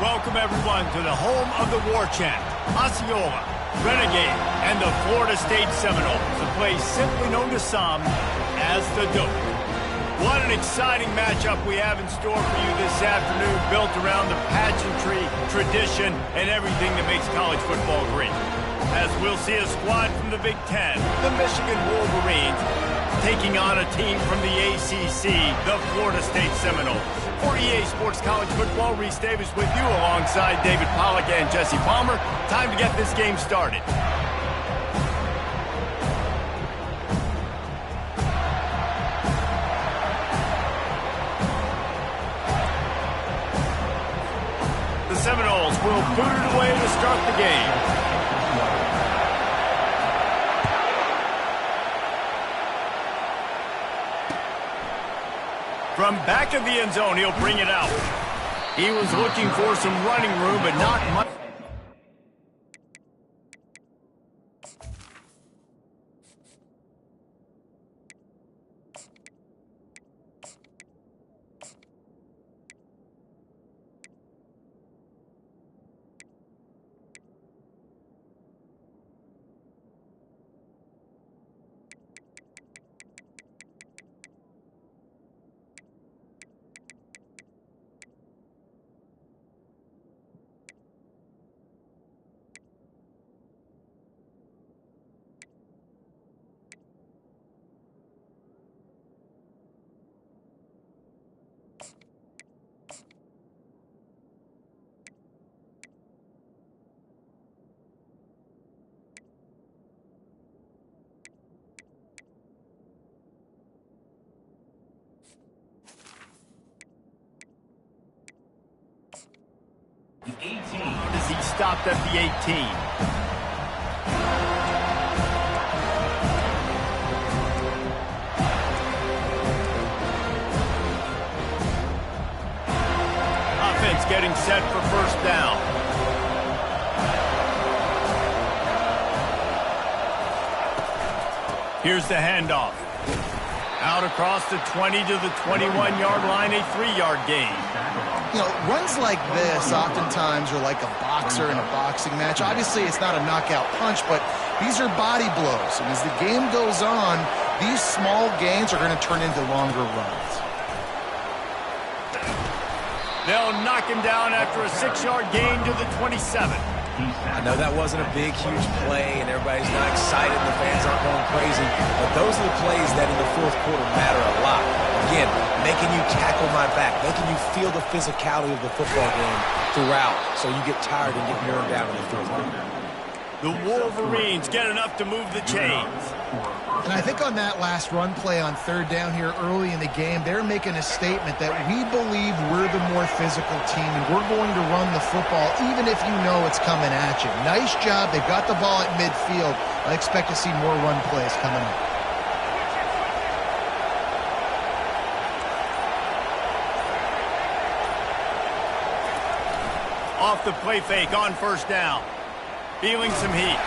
Welcome, everyone, to the home of the war chant, Osceola, Renegade, and the Florida State Seminoles, a place simply known to some as the Doak. What an exciting matchup we have in store for you this afternoon, built around the pageantry, tradition, and everything that makes college football great. As we'll see a squad from the Big Ten, the Michigan Wolverines, taking on a team from the ACC, the Florida State Seminoles. For EA Sports College Football, Reese Davis with you alongside David Pollack and Jesse Palmer. Time to get this game started. The Seminoles will boot it away to start the game. From back of the end zone, he'll bring it out. He was looking for some running room, but not much. As he stopped at the 18. Offense getting set for first down. Here's the handoff. Out across the 20 to the 21-yard line, a 3-yard gain. You know, runs like this oftentimes are like a boxer in a boxing match. Obviously, it's not a knockout punch, but these are body blows. And as the game goes on, these small gains are going to turn into longer runs. They'll knock him down after a 6-yard gain to the 27. I know that wasn't a big, huge play, and everybody's not excited, the fans aren't going crazy, but those are the plays that in the fourth quarter matter a lot. Again, making you tackle my back, making you feel the physicality of the football game throughout, so you get tired and get worn down in the fourth quarter. The Wolverines get enough to move the chains. And I think on that last run play on third down here early in the game, they're making a statement that we believe we're the more physical team and we're going to run the football even if you know it's coming at you. Nice job. They've got the ball at midfield. I expect to see more run plays coming up. Off the play fake on first down. Feeling some heat.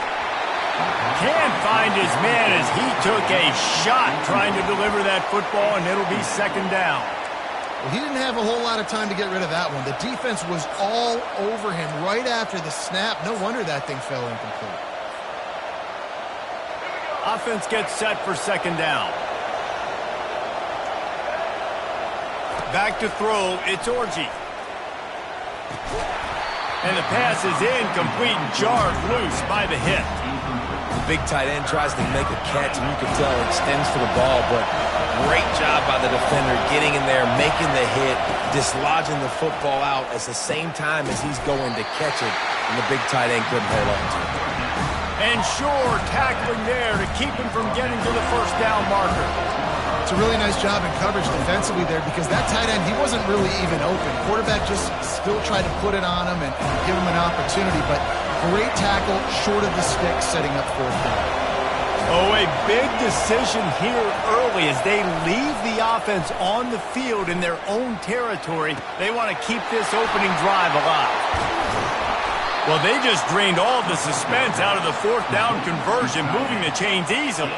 Can't find his man as he took a shot trying to deliver that football, and it'll be second down. Well, he didn't have a whole lot of time to get rid of that one. The defense was all over him right after the snap. No wonder that thing fell incomplete. Offense gets set for second down. Back to throw, it's Orji. And the pass is incomplete, jarred loose by the hit. The big tight end tries to make a catch, and you can tell it extends for the ball, but great job by the defender getting in there, making the hit, dislodging the football out at the same time as he's going to catch it, and the big tight end couldn't hold on to it. And Shore tackling there to keep him from getting to the first down marker. It's a really nice job in coverage defensively there because that tight end, he wasn't really even open. Quarterback just still tried to put it on him and give him an opportunity, but great tackle, short of the stick, setting up fourth down. Oh, a big decision here early as they leave the offense on the field in their own territory. They want to keep this opening drive alive. Well, they just drained all the suspense out of the fourth down conversion, moving the chains easily.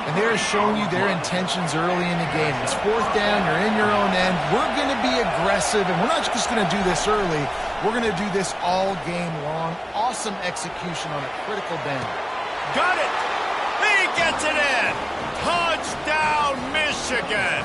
And and they're showing you their intentions early in the game. It's fourth down, you're in your own end. We're going to be aggressive, and we're not just going to do this early. We're going to do this all game long. Awesome execution on a critical down. Got it! He gets it in! Touchdown, Michigan!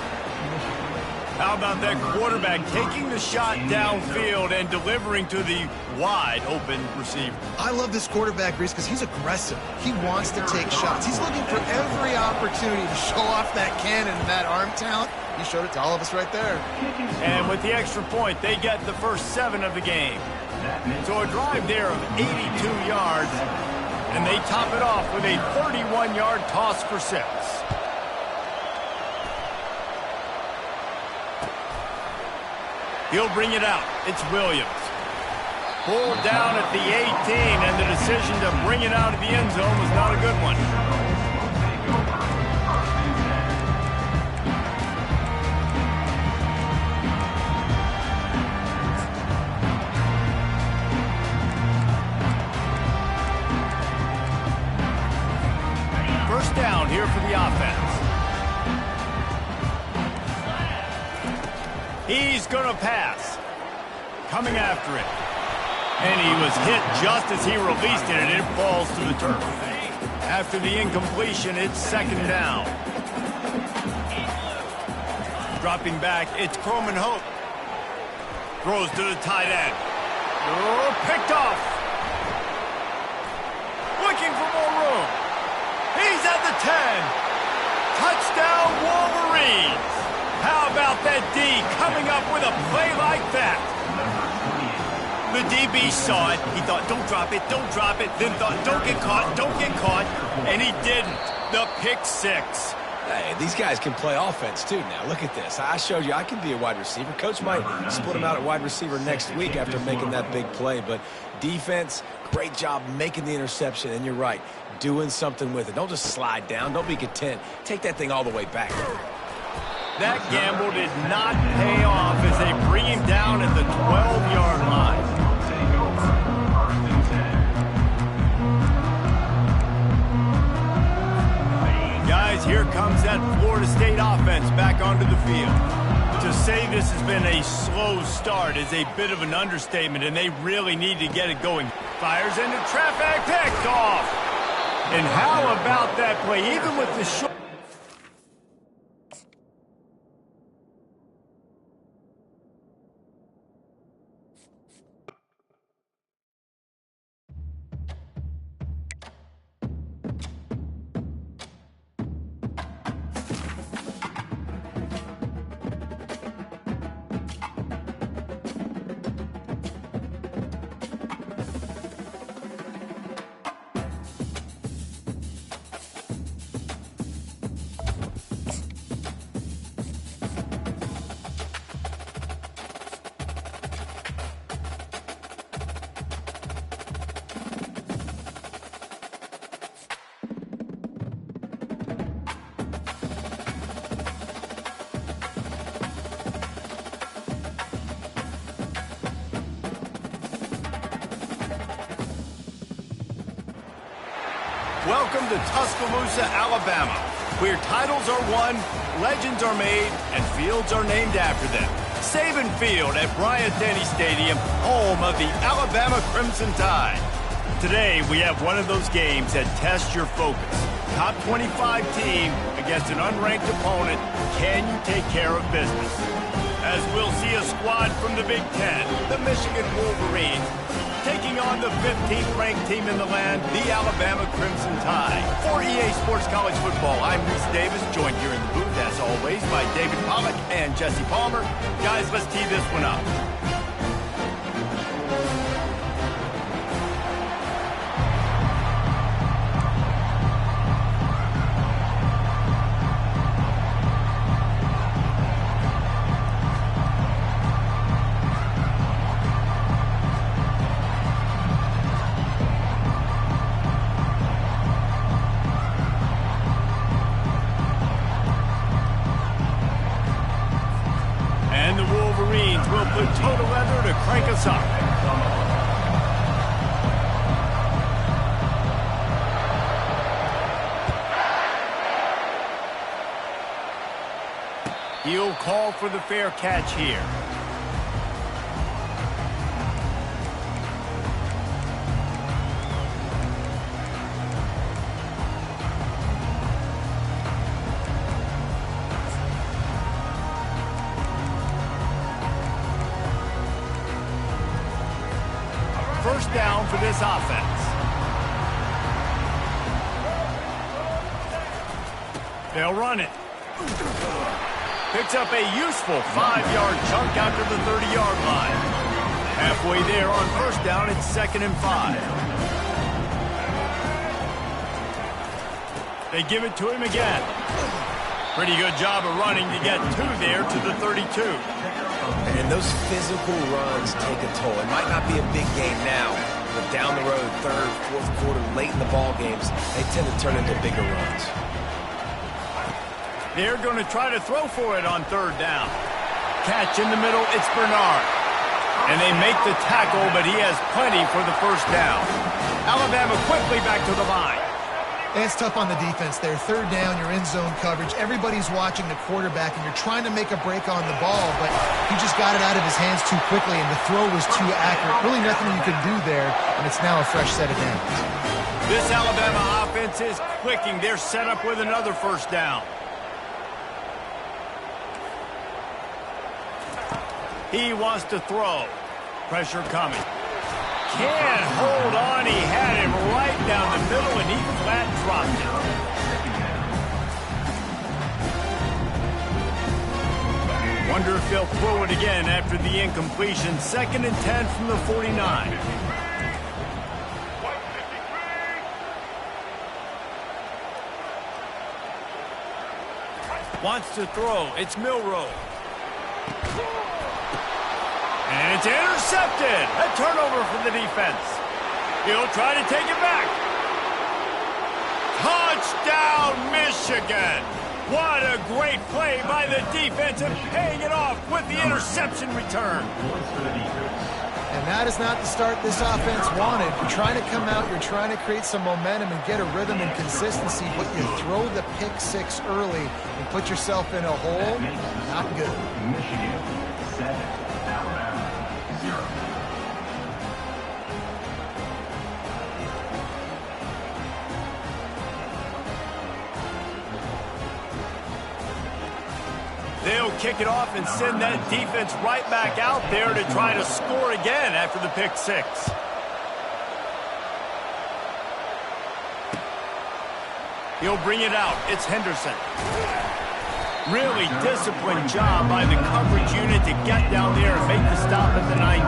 How about that quarterback taking the shot downfield and delivering to the wide-open receiver? I love this quarterback, Reese, because he's aggressive. He wants to take shots. He's looking for every opportunity to show off that cannon and that arm talent. He showed it to all of us right there. And with the extra point, they get the first 7 of the game. So a drive there of 82 yards, and they top it off with a 31-yard toss for 6. He'll bring it out. It's Williams. Pulled down at the 18, and the decision to bring it out of the end zone was not a good one. First down here for the offense. He's going to pass. Coming after it. And he was hit just as he released it, and it falls to the turf. After the incompletion, it's second down. Dropping back, it's Croman Hope. Throws to the tight end. Oh, picked off. Looking for more room. He's at the 10. Touchdown, Wolverines. How about that D coming up with a play like that? The DB saw it. He thought, don't drop it, don't drop it. Then thought, don't get caught. And he didn't. The pick 6. Hey, these guys can play offense, too, now. Look at this. I showed you I can be a wide receiver. Coach might split him out at wide receiver next week after making that big play. But defense, great job making the interception. And you're right, doing something with it. Don't just slide down. Don't be content. Take that thing all the way back. That gamble did not pay off as they bring him down at the 12-yard line. Guys, here comes that Florida State offense back onto the field. To say this has been a slow start is a bit of an understatement, and they really need to get it going. Fires into traffic, picked off. And how about that play? Even with the short... Welcome to Tuscaloosa, Alabama, where titles are won, legends are made, and fields are named after them. Saban Field at Bryant-Denny Stadium, home of the Alabama Crimson Tide. Today, we have one of those games that tests your focus. Top 25 team against an unranked opponent. Can you take care of business? As we'll see a squad from the Big Ten, the Michigan Wolverines, taking on the 15th ranked team in the land, the Alabama Crimson Tide. For EA Sports College Football, I'm Reese Davis, joined here in the booth, as always, by David Pollack and Jesse Palmer. Guys, let's tee this one up. Will put total leather to crank us up. He'll call for the fair catch here. First down for this offense. They'll run it. Picks up a useful 5-yard chunk out to the 30-yard line. Halfway there on first down, it's 2nd and 5. They give it to him again. Pretty good job of running to get 2 there to the 32. And those physical runs take a toll. It might not be a big game now, but down the road, 3rd, 4th quarter, late in the ball games, they tend to turn into bigger runs. They're going to try to throw for it on 3rd down. Catch in the middle, it's Bernard. And they make the tackle, but he has plenty for the first down. Alabama quickly back to the line. It's tough on the defense there. 3rd down, you're in zone coverage. Everybody's watching the quarterback, and you're trying to make a break on the ball, but he just got it out of his hands too quickly, and the throw was too accurate. Really nothing you could do there, and it's now a fresh set of downs. This Alabama offense is clicking. They're set up with another first down. He wants to throw. Pressure coming. Can't hold on. He had him right down the middle, and he flat dropped it. Wonder if they'll throw it again after the incompletion. 2nd and 10 from the 49. Wants to throw. It's Milroe. And it's intercepted. A turnover for the defense. He'll try to take it back. Touchdown, Michigan. What a great play by the defense and paying it off with the interception return. And that is not the start this offense wanted. You're trying to come out, you're trying to create some momentum and get a rhythm and consistency, but you throw the pick 6 early and put yourself in a hole. Not good. Michigan 7, Alabama 0. They'll kick it off and send that defense right back out there to try to score again after the pick 6. He'll bring it out. It's Henderson. Really disciplined job by the coverage unit to get down there and make the stop at the 19.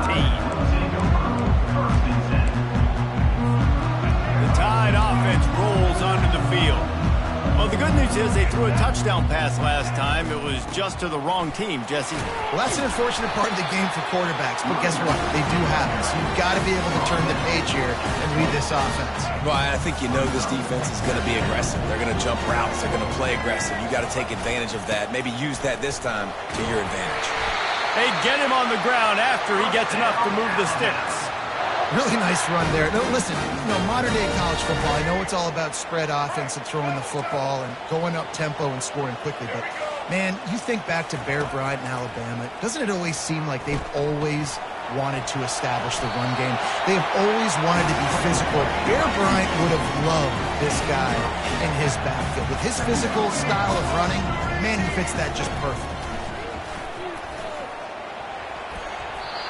The Tide offense rolls onto the field. Well, the good news is they threw a touchdown pass last time. It was just to the wrong team, Jesse. Well, that's an unfortunate part of the game for quarterbacks, but guess what? They do happen, so you've got to be able to turn the page here and read this offense. Well, I think you know this defense is going to be aggressive. They're going to jump routes. They're going to play aggressive. You got to take advantage of that. Maybe use that this time to your advantage. They get him on the ground after he gets enough to move the sticks. Really nice run there. No, listen, modern-day college football, I know it's all about spread offense and throwing the football and going up tempo and scoring quickly, but, man, you think back to Bear Bryant in Alabama, doesn't it always seem like they've always wanted to establish the run game? They've always wanted to be physical. Bear Bryant would have loved this guy in his backfield. With his physical style of running, man, he fits that just perfect.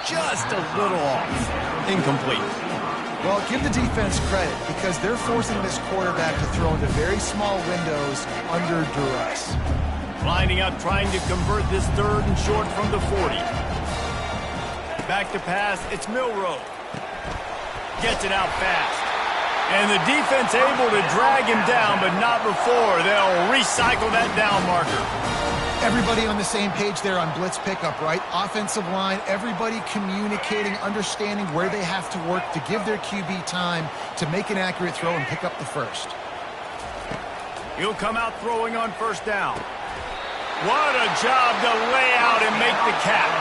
Just a little off. Incomplete. Well, give the defense credit because they're forcing this quarterback to throw into very small windows under duress. Lining up, trying to convert this 3rd and short from the 40. Back to pass, it's Milroe. Gets it out fast. And the defense able to drag him down, but not before. They'll recycle that down marker. Everybody on the same page there on blitz pickup, right? Offensive line, everybody communicating, understanding where they have to work to give their QB time to make an accurate throw and pick up the first. He'll come out throwing on first down. What a job to lay out and make the catch.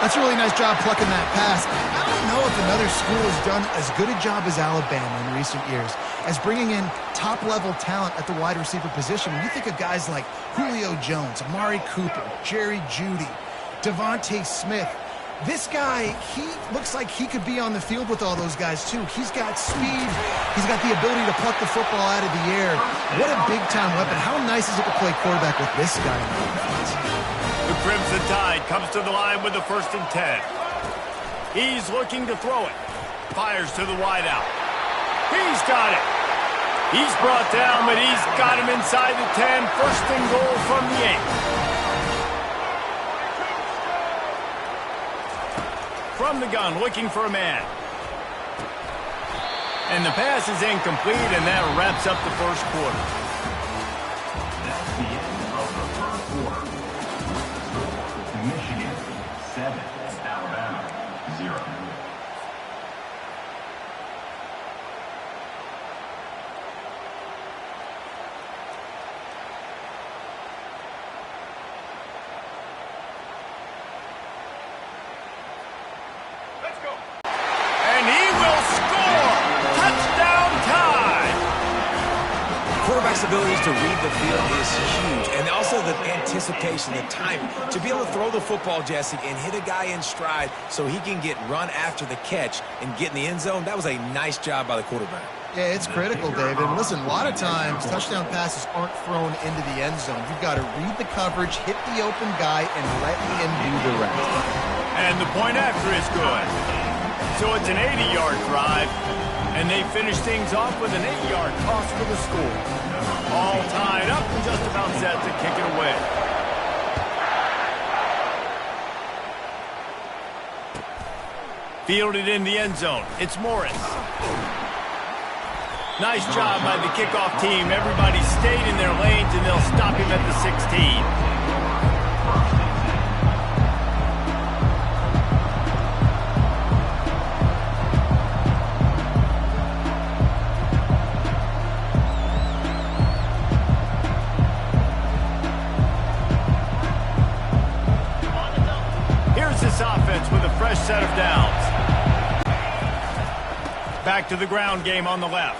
That's a really nice job plucking that pass. I don't know if another school has done as good a job as Alabama in recent years as bringing in top-level talent at the wide receiver position. When you think of guys like Julio Jones, Amari Cooper, Jerry Jeudy, Devontae Smith, this guy, he looks like he could be on the field with all those guys, too. He's got speed. He's got the ability to pluck the football out of the air. What a big-time weapon. How nice is it to play quarterback with this guy in the offense? The Crimson Tide comes to the line with the 1st and 10. He's looking to throw it. Fires to the wideout. He's got it. He's brought down, but he's got him inside the 10. 1st and goal from the 8. From the gun, looking for a man. And the pass is incomplete, and that wraps up the first quarter. That's the end of the first quarter. Michigan 7, Alabama 0. And he will score! Touchdown time! Quarterback's ability to read the field is huge, and also the anticipation, the timing. To be able to throw the football, Jesse, and hit a guy in stride so he can get run after the catch and get in the end zone, that was a nice job by the quarterback. Yeah, it's critical, David. And listen, a lot of times, touchdown passes aren't thrown into the end zone. You've got to read the coverage, hit the open guy, and let him do the rest. And the point after is good. So it's an 80-yard drive, and they finish things off with an 8-yard toss for the score. All tied up and just about set to kick it away. Fielded in the end zone. It's Morris. Nice job by the kickoff team. Everybody stayed in their lanes, and they'll stop him at the 16. Offense with a fresh set of downs. Back to the ground game on the left.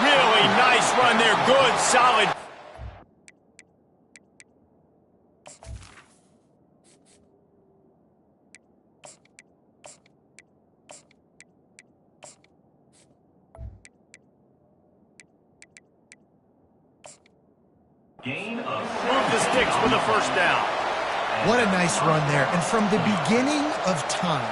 Really nice run there. Good, solid. Gain of Move the sticks for the first down. What a nice run there. And from the beginning of time,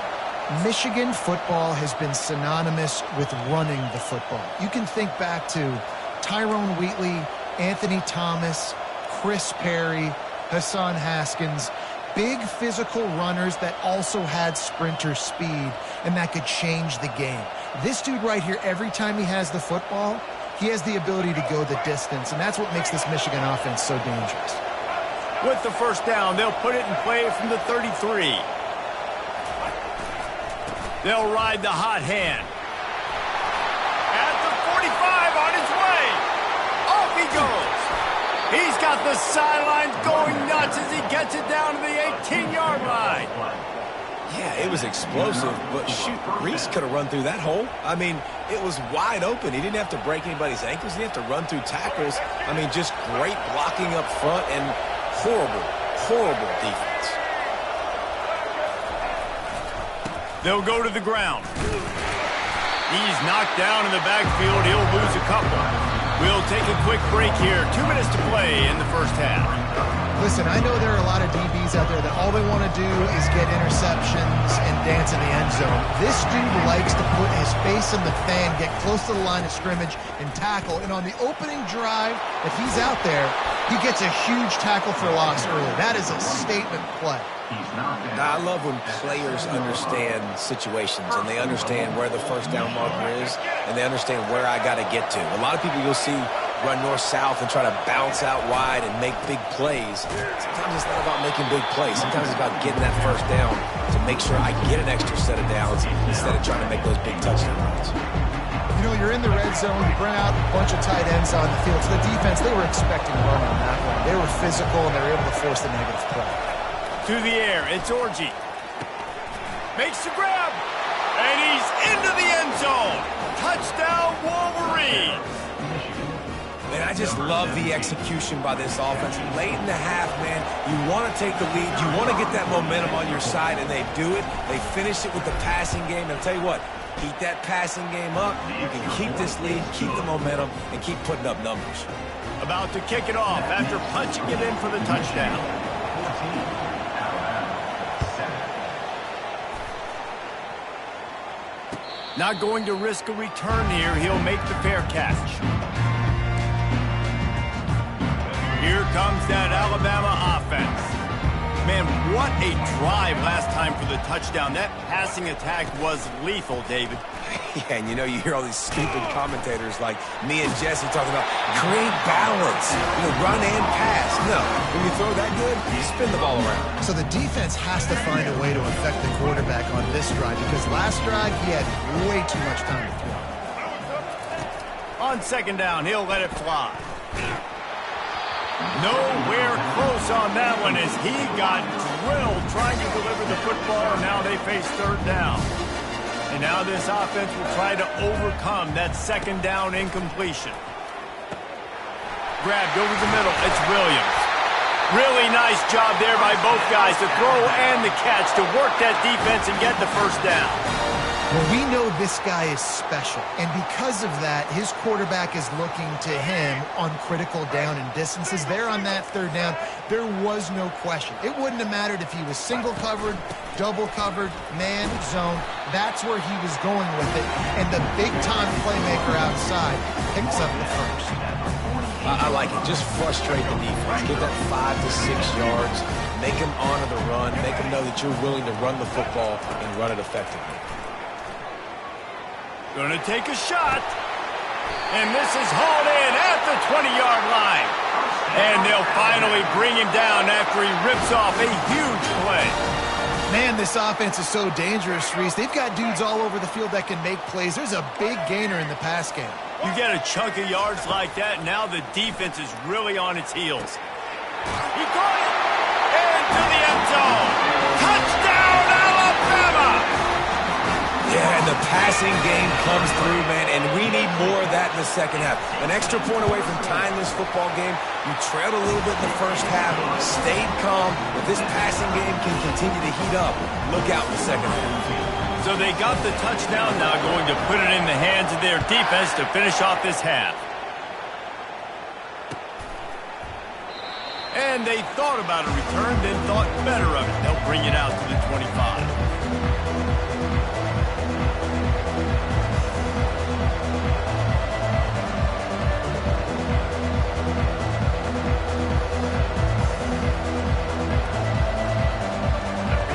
Michigan football has been synonymous with running the football. You can think back to Tyrone Wheatley, Anthony Thomas, Chris Perry, Hassan Haskins, big physical runners that also had sprinter speed and that could change the game. This dude right here, every time he has the football, he has the ability to go the distance, and that's what makes this Michigan offense so dangerous. With the first down, they'll put it in play from the 33. They'll ride the hot hand. At the 45, on his way. Off he goes. He's got the sidelines going nuts as he gets it down to the 18-yard line. Yeah, it was explosive, but shoot, Reese could have run through that hole. I mean, it was wide open. He didn't have to break anybody's ankles. He didn't have to run through tackles. I mean, just great blocking up front and horrible defense. They'll go to the ground. He's knocked down in the backfield. He'll lose a couple. We'll take a quick break here. 2 minutes to play in the first half. Listen, I know there are a lot of DBs out there that all they want to do is get interceptions and dance in the end zone. This dude likes to put his face in the fan, get close to the line of scrimmage, and tackle. And on the opening drive, if he's out there, he gets a huge tackle for loss early. That is a statement play. Now, I love when players understand situations and they understand where the first down marker is and they understand where I got to get to. A lot of people you'll see run north-south and try to bounce out wide and make big plays. Sometimes it's not about making big plays. Sometimes it's about getting that first down to make sure I get an extra set of downs instead of trying to make those big touchdown runs. You know, you're in the red zone, you bring out a bunch of tight ends on the field. So the defense, they were expecting a run on that one. They were physical, and they were able to force the negative play. To the air, it's Orji. Makes the grab. And he's into the end zone. Touchdown, Wolverines. Man, I just love the execution by this offense. Late in the half, man, you want to take the lead. You want to get that momentum on your side, and they do it. They finish it with the passing game. And I'll tell you what, keep that passing game up. You can keep this lead, keep the momentum, and keep putting up numbers. About to kick it off after punching it in for the touchdown. Not going to risk a return here. He'll make the fair catch. Here comes that Alabama offense. Man, what a drive last time for the touchdown. That passing attack was lethal, David. Yeah, and you hear all these stupid commentators like me and Jesse talking about create balance, run and pass. No, when you throw that good, you spin the ball around. So the defense has to find a way to affect the quarterback on this drive because last drive he had way too much time to throw. On second down, he'll let it fly. Nowhere close on that one as he got drilled trying to deliver the football, and now they face third down. And now this offense will try to overcome that second down incompletion. Grabbed over the middle. It's Williams. Really nice job there by both guys to throw and the catch to work that defense and get the first down. Well, we know this guy is special, and because of that, his quarterback is looking to him on critical down and distances. There on that third down, there was no question. It wouldn't have mattered if he was single covered, double covered, man, zone. That's where he was going with it, and the big-time playmaker outside picks up the first. I like it. Just frustrate the defense. Give that 5 to 6 yards. Make them honor the run. Make them know that you're willing to run the football and run it effectively. Gonna take a shot. And this is hauled in at the 20-yard line. And they'll finally bring him down after he rips off a huge play. Man, this offense is so dangerous, Reese. They've got dudes all over the field that can make plays. There's a big gainer in the pass game. You get a chunk of yards like that, now the defense is really on its heels. He caught it! Into the end zone! Touchdown, Alabama! Yeah, and the passing game comes through, man, and we need more of that in the second half. An extra point away from tying this football game. You trailed a little bit in the first half, stayed calm. If this passing game can continue to heat up, look out in the second half. So they got the touchdown, now going to put it in the hands of their defense to finish off this half. And they thought about a return, then thought better of it. They'll bring it out to the 25.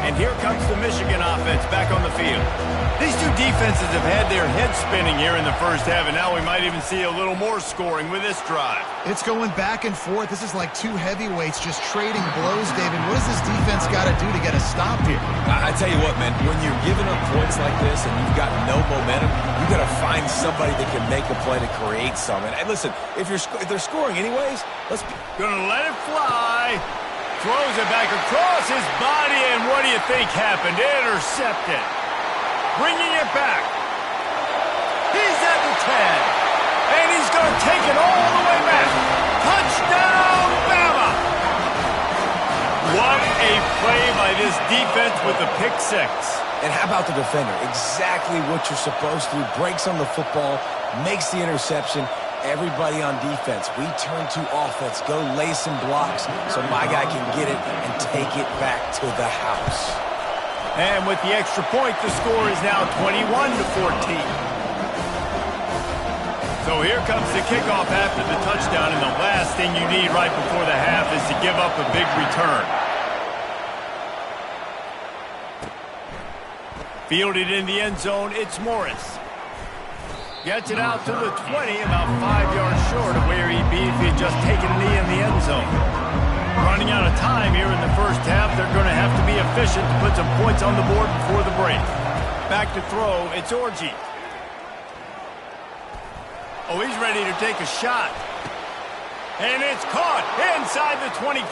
And here comes the Michigan offense back on the field. These two defenses have had their heads spinning here in the first half, and now we might even see a little more scoring with this drive. It's going back and forth. This is like two heavyweights just trading blows, David. What does this defense got to do to get a stop here? I tell you what, man, when you're giving up points like this and you've got no momentum, you got to find somebody that can make a play to create something. And listen, if they're scoring anyways, let's be... Gonna let it fly. Throws it back across his body, and what do you think happened? Intercepted. Bringing it back. He's at the 10. And he's going to take it all the way back. Touchdown, Bama! What a play by this defense with the pick six. And how about the defender? Exactly what you're supposed to do. Breaks on the football, makes the interception. Everybody on defense, we turn to offense. Go lay some blocks so my guy can get it and take it back to the house. And with the extra point, the score is now 21-14. So here comes the kickoff after the touchdown, and the last thing you need right before the half is to give up a big return. Fielded in the end zone, it's Morris. Gets it out to the 20, about 5 yards short of where he'd be if he'd just taken a knee in the end zone. Running out of time here in the first half, they're going to have to be efficient to put some points on the board before the break. Back to throw, it's Orji. Oh, he's ready to take a shot. And it's caught inside the 25.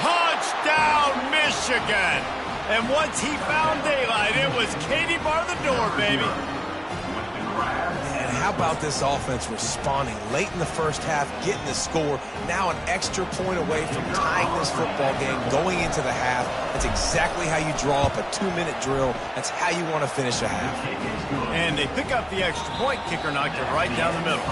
Touchdown, Michigan! And once he found daylight, it was Katie bar the door, baby. And how about this offense responding late in the first half, getting the score, now an extra point away from tying this football game going into the half. That's exactly how you draw up a 2-minute drill. That's how you want to finish a half. And they pick up the extra point. Kicker knocked it right down the middle.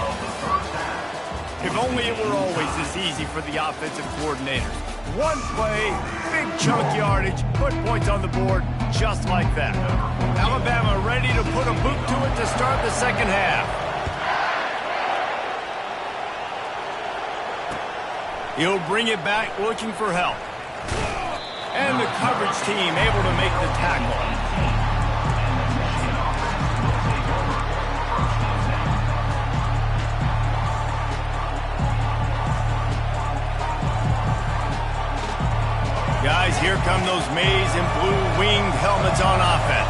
If only it were always this easy for the offensive coordinators. One play, big chunk yardage, put points on the board just like that. Alabama ready to put a boot to it to start the second half. He'll bring it back looking for help. And the coverage team able to make the tackle. Guys, here come those maize and blue winged helmets on offense.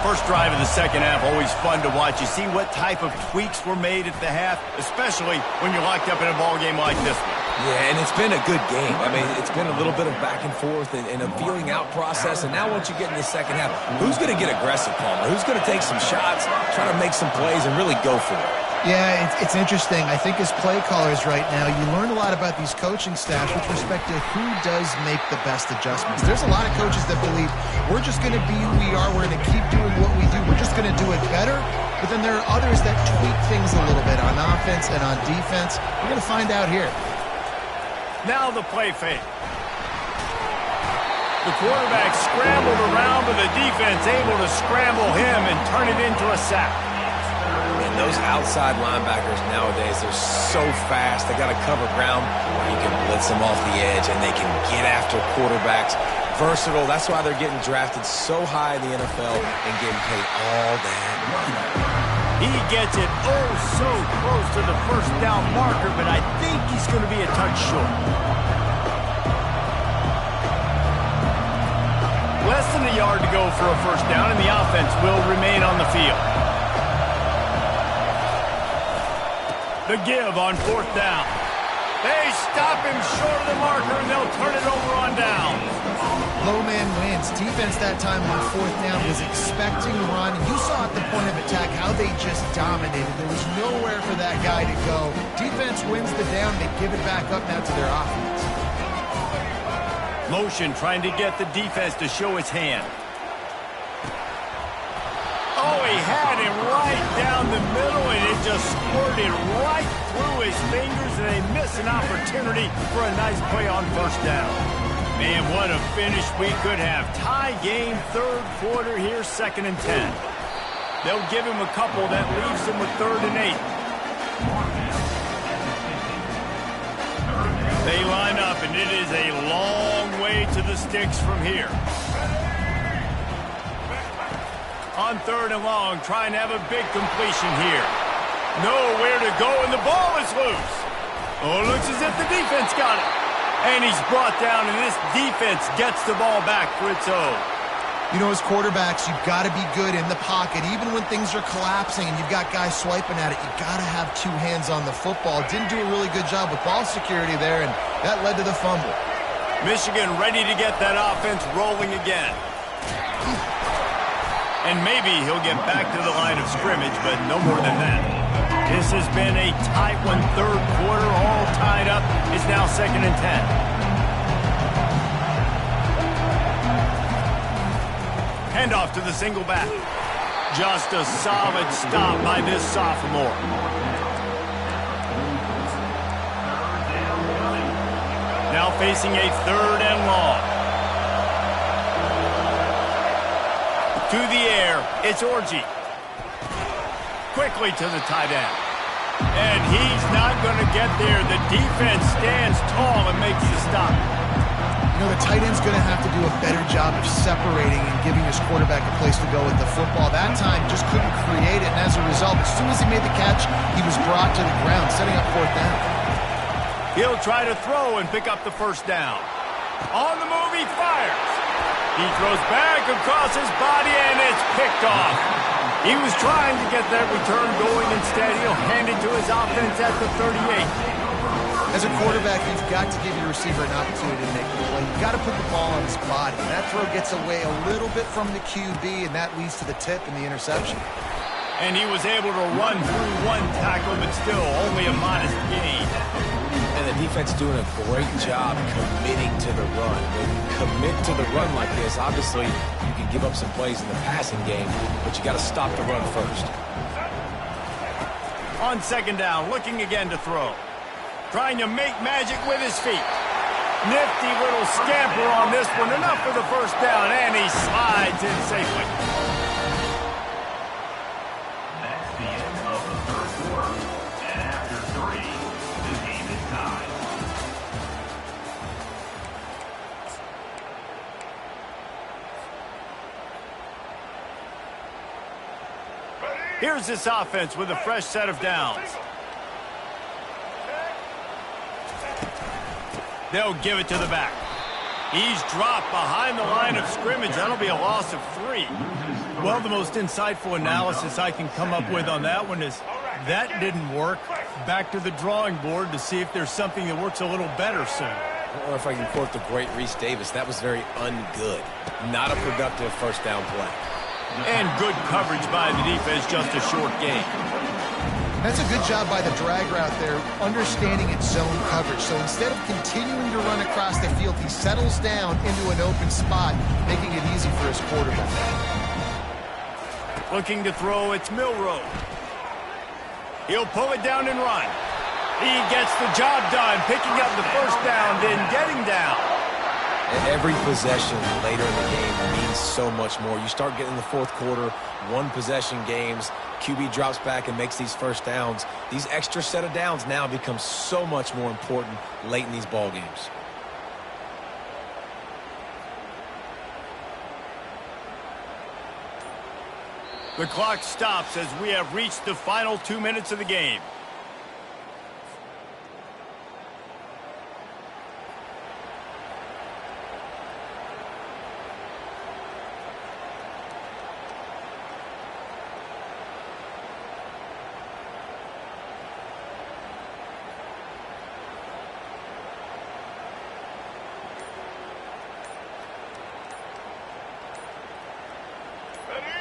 First drive of the second half, always fun to watch. You see what type of tweaks were made at the half, especially when you're locked up in a ball game like this one. Yeah, and it's been a good game. I mean, it's been a little bit of back and forth and a feeling out process. And now once you get in the second half, who's going to get aggressive, Palmer? Who's going to take some shots, try to make some plays, and really go for it? Yeah, it's interesting. I think as play callers right now, you learn a lot about these coaching staffs with respect to who does make the best adjustments. There's a lot of coaches that believe we're just going to be who we are. We're going to keep doing what we do. We're just going to do it better. But then there are others that tweak things a little bit on offense and on defense. We're going to find out here. Now the play fake. The quarterback scrambled around, but the defense able to scramble him and turn it into a sack. And those outside linebackers nowadays, they're so fast. They got to cover ground where you can blitz them off the edge, and they can get after quarterbacks. Versatile. That's why they're getting drafted so high in the NFL and getting paid all that money. He gets it so close to the first down marker, but I think he's going to be a touch short. Less than a yard to go for a first down, and the offense will remain on the field. The give on fourth down. They stop him short of the marker, and they'll turn it over on down. Low man wins. Defense that time on fourth down was expecting run. You saw at the point of attack how they just dominated. There was nowhere for that guy to go. Defense wins the down. They give it back up now to their offense. Motion trying to get the defense to show its hand. Oh, he had him right down the middle, and it just squirted right through his fingers, and they miss an opportunity for a nice play on first down. Man, what a finish we could have. Tie game, third quarter here, 2nd and 10. They'll give him a couple. That leaves him with 3rd and 8. They line up, and it is a long way to the sticks from here. On 3rd and long, trying to have a big completion here. Nowhere to go, and the ball is loose. Oh, it looks as if the defense got it. And he's brought down, and this defense gets the ball back for its own. You know, as quarterbacks, you've got to be good in the pocket. Even when things are collapsing and you've got guys swiping at it, you've got to have 2 hands on the football. Didn't do a really good job with ball security there, and that led to the fumble. Michigan ready to get that offense rolling again. And maybe he'll get back to the line of scrimmage, but no more than that. This has been a tight one, 3rd quarter, all tied up. It's now 2nd and 10. Handoff to the single back. Just a solid stop by this sophomore. Now facing a 3rd and long. To the air, it's Orji. Quickly to the tight end. And he's not going to get there. The defense stands tall and makes the stop. You know, the tight end's going to have to do a better job of separating and giving his quarterback a place to go with the football. That time just couldn't create it, and as a result, as soon as he made the catch, he was brought to the ground, setting up 4th down. He'll try to throw and pick up the first down. On the move, he fires. He throws back across his body, and it's picked off. He was trying to get that return going. Instead, he'll hand it to his offense at the 38. As a quarterback, you've got to give your receiver an opportunity to make the play. You've got to put the ball on his body. That throw gets away a little bit from the QB, and that leads to the tip and the interception. And he was able to run through one tackle, but still only a modest gain. And the defense doing a great job committing to the run. When you commit to the run like this, obviously you can give up some plays in the passing game, but you got to stop the run first. On second down, looking again to throw. Trying to make magic with his feet. Nifty little scamper on this one. Enough for the first down, and he slides in safely. That's the end of the third quarter. And after 3, the game is tied. Here's this offense with a fresh set of downs. They'll give it to the back. He's dropped behind the line of scrimmage. That'll be a loss of 3. Well, the most insightful analysis I can come up with on that one is that didn't work. Back to the drawing board to see if there's something that works a little better soon. Or if I can quote the great Reese Davis, that was very ungood. Not a productive first down play. And good coverage by the defense, just a short gain. That's a good job by the drag route there, understanding its zone coverage. So instead of continuing to run across the field, he settles down into an open spot, making it easy for his quarterback. Looking to throw, it's Milroe. He'll pull it down and run. He gets the job done, picking up the first down, then getting down. And every possession later in the game means so much more. You start getting the fourth quarter, one-possession games, QB drops back and makes these first downs. These extra set of downs now become so much more important late in these ball games. The clock stops as we have reached the final 2 minutes of the game.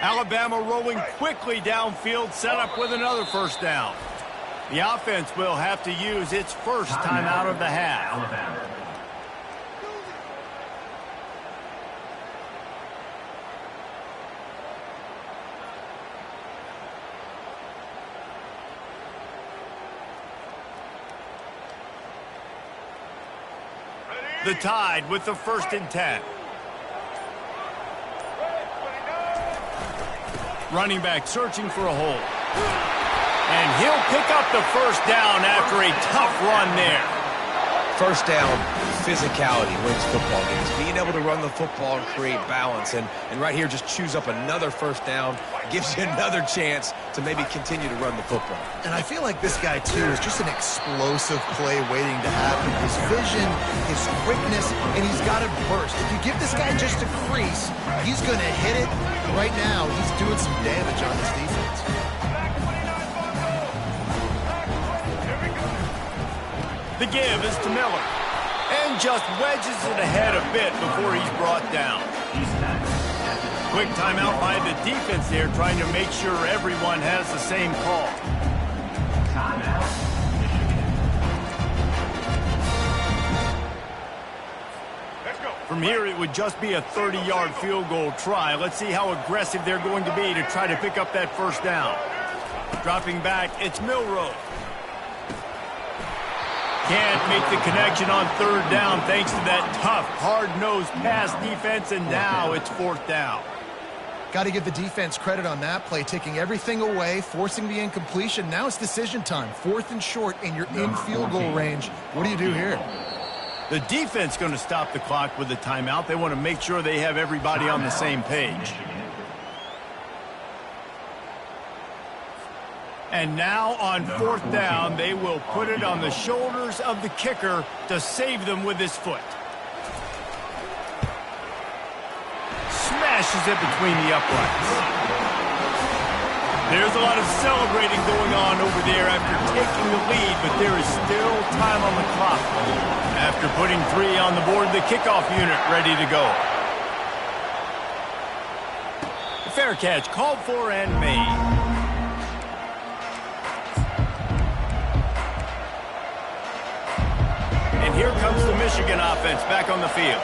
Alabama rolling quickly downfield, set up with another first down. The offense will have to use its first timeout of the half. Alabama. The Tide with the 1st and 10. Running back searching for a hole. And he'll pick up the first down after a tough run there. First down, physicality wins football games. Being able to run the football and create balance. And right here, just choose up another first down. Gives you another chance to maybe continue to run the football. And I feel like this guy, too, is just an explosive play waiting to happen. His vision, his quickness, and he's got a burst. If you give this guy just a crease, he's going to hit it. Right now, he's doing some damage on this defense. The give is to Miller. And just wedges it ahead a bit before he's brought down. Quick timeout by the defense there, trying to make sure everyone has the same call. Timeout. From here, it would just be a 30-yard field goal try. Let's see how aggressive they're going to be to try to pick up that first down. Dropping back, it's Milroe. Can't make the connection on 3rd down thanks to that tough, hard-nosed pass defense, and now it's 4th down. Got to give the defense credit on that play, taking everything away, forcing the incompletion. Now it's decision time. 4th and short, and you're in field goal range. What do you do here? The defense going to stop the clock with the timeout. They want to make sure they have everybody on the same page. And now on 4th down, they will put it on the shoulders of the kicker to save them with his foot. Smashes it between the uprights. There's a lot of celebrating going on over there after taking the lead, but there is still time on the clock. After putting 3 on the board, the kickoff unit ready to go. The fair catch called for and made. And here comes the Michigan offense back on the field.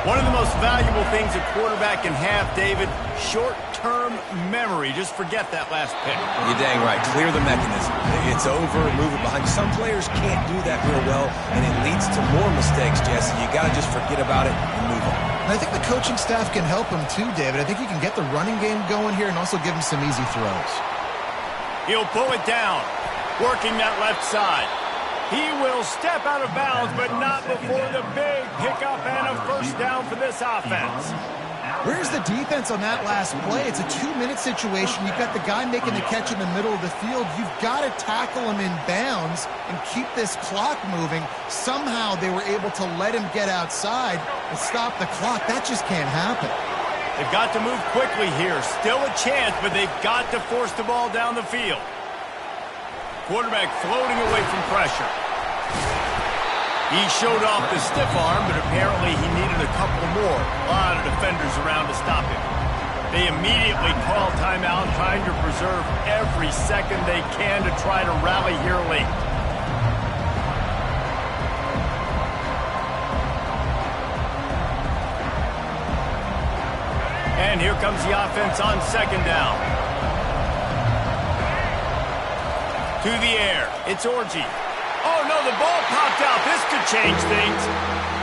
One of the most valuable things a quarterback can have, David, short-term memory. Just forget that last pick. You're dang right. Clear the mechanism. It's over, move it behind. Some players can't do that real well, and it leads to more mistakes, Jesse. You got to just forget about it and move on. And I think the coaching staff can help him too, David. I think he can get the running game going here and also give him some easy throws. He'll pull it down, working that left side. He will step out of bounds, but not before the big pickup and a first down for this offense. Where's the defense on that last play? It's a 2-minute situation. You've got the guy making the catch in the middle of the field. You've got to tackle him in bounds and keep this clock moving. Somehow they were able to let him get outside and stop the clock. That just can't happen. They've got to move quickly here. Still a chance, but they've got to force the ball down the field. Quarterback floating away from pressure. He showed off the stiff arm, but apparently he needed a couple more. A lot of defenders around to stop him. They immediately call timeout, trying to preserve every second they can to try to rally here late. And here comes the offense on second down. To the air, it's Orji. Oh, no, the ball popped out. This could change things.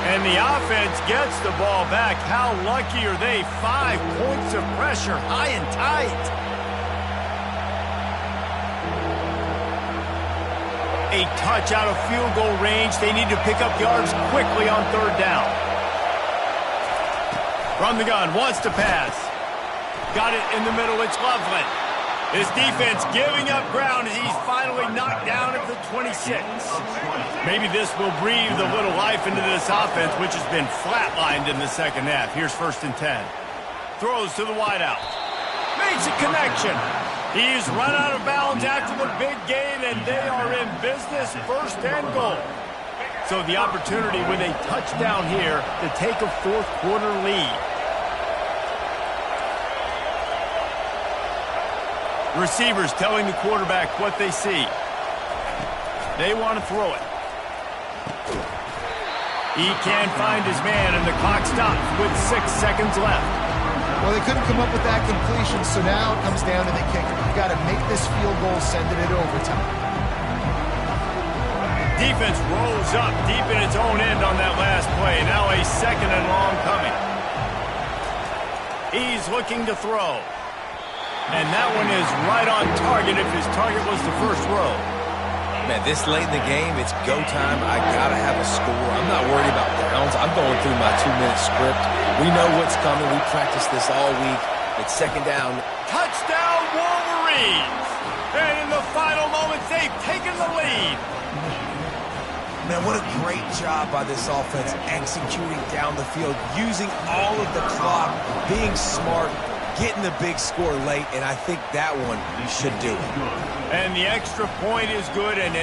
And the offense gets the ball back. How lucky are they? 5 points of pressure, high and tight. A touch out of field goal range. They need to pick up yards quickly on third down. From the gun, wants to pass. Got it in the middle, it's Loveland. This defense giving up ground as he's finally knocked down at the 26. Maybe this will breathe a little life into this offense, which has been flatlined in the second half. Here's 1st and 10. Throws to the wideout. Makes a connection. He's run out of bounds after the big gain, and they are in business, 1st and goal. So the opportunity with a touchdown here to take a 4th quarter lead. Receivers telling the quarterback what they see. They want to throw it. He can't find his man, and the clock stops with 6 seconds left. Well, they couldn't come up with that completion, so now it comes down to the kicker. You've got to make this field goal, send it into overtime. Defense rolls up deep in its own end on that last play. Now a 2nd and long coming. He's looking to throw. And that one is right on target if his target was the first row. Man, this late in the game, it's go time. I got to have a score. I'm not worried about downs. I'm going through my 2-minute script. We know what's coming. We practiced this all week. It's second down. Touchdown, Wolverines! And in the final moments, they've taken the lead. Man, what a great job by this offense executing down the field, using all of the clock, being smart, getting the big score late, and I think that one should do it. And the extra point is good, and